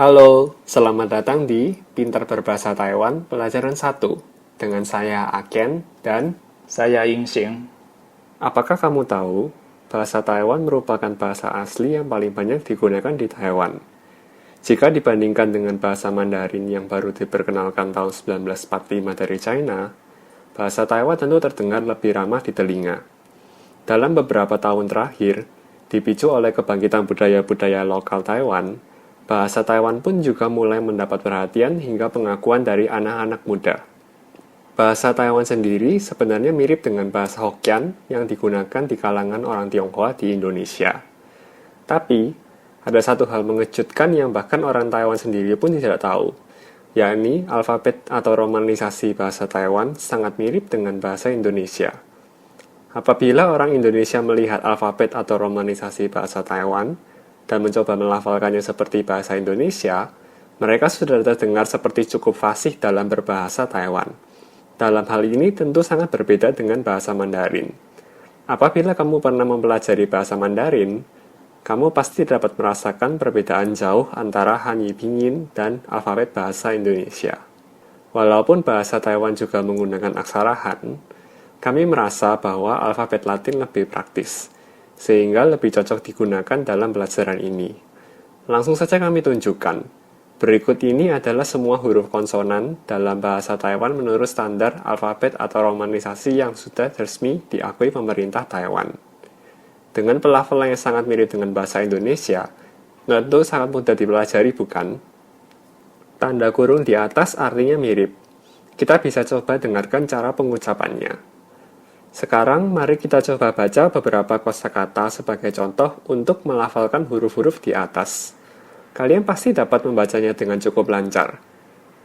Halo, selamat datang di Pintar Berbahasa Taiwan Pelajaran 1 dengan saya Aken dan Saya Yingxing. apakah kamu tahu bahasa Taiwan merupakan bahasa asli yang paling banyak digunakan di Taiwan? Jika dibandingkan dengan bahasa Mandarin yang baru diperkenalkan tahun 1945 dari China, bahasa Taiwan tentu terdengar lebih ramah di telinga. Dalam beberapa tahun terakhir, dipicu oleh kebangkitan budaya-budaya lokal Taiwan, bahasa Taiwan pun juga mulai mendapat perhatian hingga pengakuan dari anak-anak muda. Bahasa Taiwan sendiri sebenarnya mirip dengan bahasa Hokkien yang digunakan di kalangan orang Tionghoa di Indonesia. Tapi, ada satu hal mengejutkan yang bahkan orang Taiwan sendiri pun tidak tahu, yakni alfabet atau romanisasi bahasa Taiwan sangat mirip dengan bahasa Indonesia. Apabila orang Indonesia melihat alfabet atau romanisasi bahasa Taiwan dan mencoba melafalkannya seperti bahasa Indonesia, mereka sudah terdengar seperti cukup fasih dalam berbahasa Taiwan. Dalam hal ini tentu sangat berbeda dengan bahasa Mandarin. Apabila kamu pernah mempelajari bahasa Mandarin, kamu pasti dapat merasakan perbedaan jauh antara Hanyi Pinyin dan alfabet bahasa Indonesia. Walaupun bahasa Taiwan juga menggunakan aksara Han, kami merasa bahwa alfabet Latin lebih praktis, sehingga lebih cocok digunakan dalam pelajaran ini. Langsung saja kami tunjukkan. Berikut ini adalah semua huruf konsonan dalam bahasa Taiwan menurut standar alfabet atau romanisasi yang sudah resmi diakui pemerintah Taiwan. Dengan pelafalan yang sangat mirip dengan bahasa Indonesia, tentu sangat mudah dipelajari, bukan? Tanda kurung di atas artinya mirip. Kita bisa coba dengarkan cara pengucapannya. Sekarang mari kita coba baca beberapa kosakata sebagai contoh untuk melafalkan huruf-huruf di atas. Kalian pasti dapat membacanya dengan cukup lancar.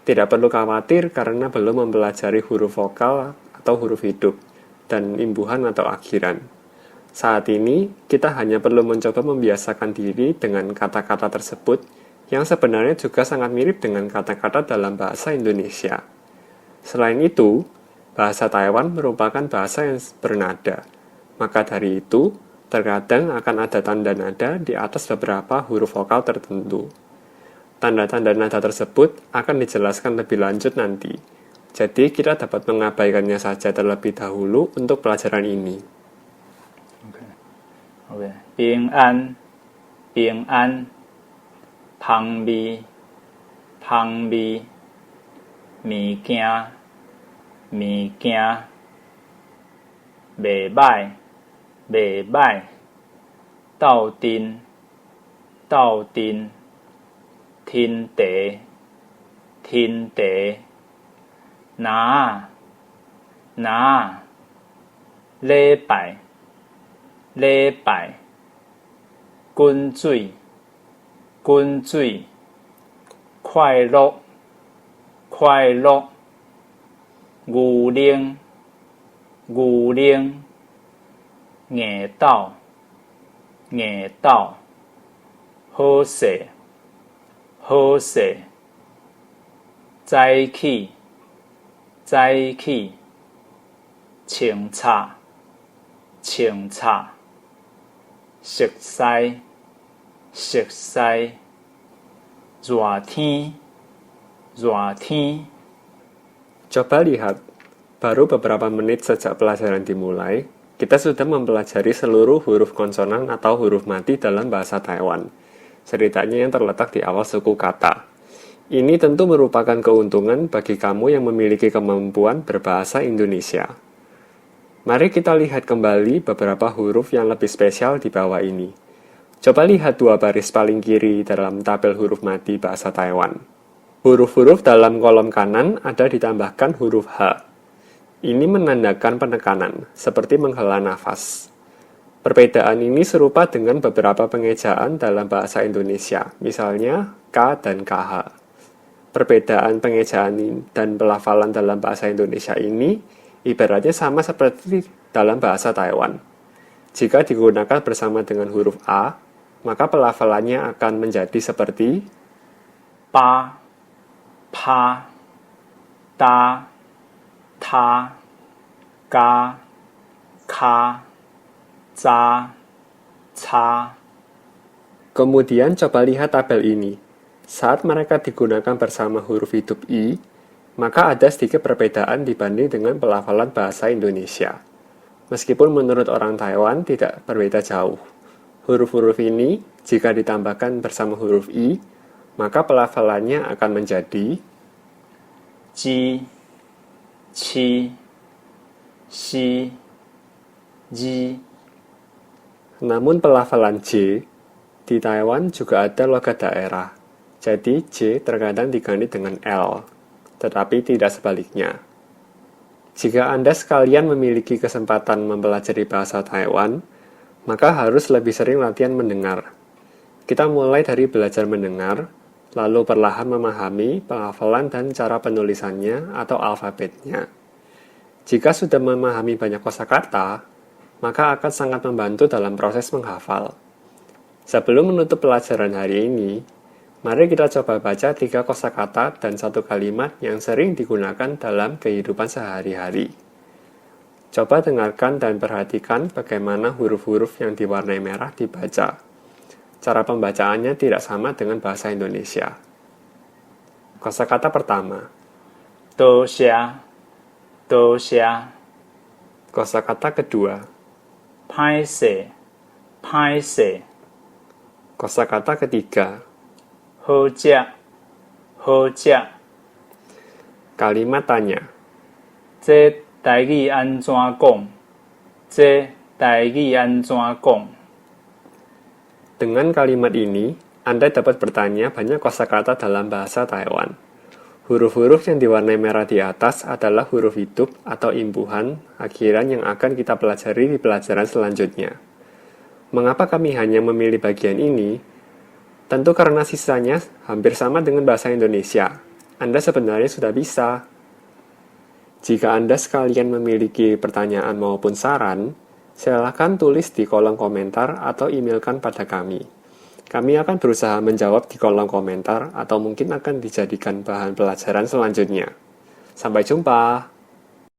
Tidak perlu khawatir karena belum mempelajari huruf vokal atau huruf hidup, dan imbuhan atau akhiran. Saat ini, kita hanya perlu mencoba membiasakan diri dengan kata-kata tersebut yang sebenarnya juga sangat mirip dengan kata-kata dalam bahasa Indonesia. Selain itu, bahasa Taiwan merupakan bahasa yang bernada. Maka dari itu, terkadang akan ada tanda nada di atas beberapa huruf vokal tertentu. Tanda-tanda nada tersebut akan dijelaskan lebih lanjut nanti. Jadi kita dapat mengabaikannya saja terlebih dahulu untuk pelajaran ini. Okay. 平安，平安，香味，香味，物件，物件，袂歹，袂歹，斗阵，斗阵，天地，天地，拿，拿，礼拜，礼拜，滚水，滚水，快乐，快乐，牛奶，牛奶，硬斗，硬斗，好势，好势，早起，早起，清炒，清炒，熟悉，熟悉，热天，热天。Coba lihat, baru beberapa menit sejak pelajaran dimulai, kita sudah mempelajari seluruh huruf konsonan atau huruf mati dalam bahasa Taiwan. Ceritanya yang terletak di awal suku kata. Ini tentu merupakan keuntungan bagi kamu yang memiliki kemampuan berbahasa Indonesia. Mari kita lihat kembali beberapa huruf yang lebih spesial di bawah ini. Coba lihat dua baris paling kiri dalam tabel huruf mati bahasa Taiwan. Huruf-huruf dalam kolom kanan ada ditambahkan huruf H. Ini menandakan penekanan, seperti menghela nafas. Perbedaan ini serupa dengan beberapa pengejaan dalam bahasa Indonesia, misalnya K dan KH. Perbedaan pengejaan dan pelafalan dalam bahasa Indonesia ini ibaratnya sama seperti dalam bahasa Taiwan. Jika digunakan bersama dengan huruf A, maka pelafalannya akan menjadi seperti pa, pa, ta, ta, ka, ka, ca, ca. Kemudian coba lihat tabel ini. Saat mereka digunakan bersama huruf hidup I, maka ada sedikit perbedaan dibanding dengan pelafalan bahasa Indonesia. Meskipun menurut orang Taiwan tidak berbeda jauh. Huruf-huruf ini, jika ditambahkan bersama huruf I, maka pelafalannya akan menjadi ji, qi, xi, ji. Namun pelafalan J di Taiwan juga ada logat daerah. Jadi J terkadang diganti dengan L, tetapi tidak sebaliknya. Jika Anda sekalian memiliki kesempatan mempelajari bahasa Taiwan, maka harus lebih sering latihan mendengar. Kita mulai dari belajar mendengar, lalu perlahan memahami pelafalan dan cara penulisannya atau alfabetnya. Jika sudah memahami banyak kosakata, maka akan sangat membantu dalam proses menghafal. Sebelum menutup pelajaran hari ini, mari kita coba baca 3 kosakata dan 1 kalimat yang sering digunakan dalam kehidupan sehari-hari. Coba dengarkan dan perhatikan bagaimana huruf-huruf yang diwarnai merah dibaca. Cara pembacaannya tidak sama dengan bahasa Indonesia. Kosakata pertama. Dosia, dosia. Kosakata kedua. Paise, paise. Kosakata ketiga. Hojia, hojia. Kalimat tanya. 这台语安怎讲？这台语安怎讲？ Dengan kalimat ini, Anda dapat bertanya banyak kosakata dalam bahasa Taiwan. Huruf-huruf yang diwarnai merah di atas adalah huruf hidup atau imbuhan akhiran yang akan kita pelajari di pelajaran selanjutnya. Mengapa kami hanya memilih bagian ini? Tentu karena sisanya hampir sama dengan bahasa Indonesia. Anda sebenarnya sudah bisa. Jika Anda sekalian memiliki pertanyaan maupun saran, silakan tulis di kolom komentar atau emailkan pada kami. Kami akan berusaha menjawab di kolom komentar atau mungkin akan dijadikan bahan pelajaran selanjutnya. Sampai jumpa!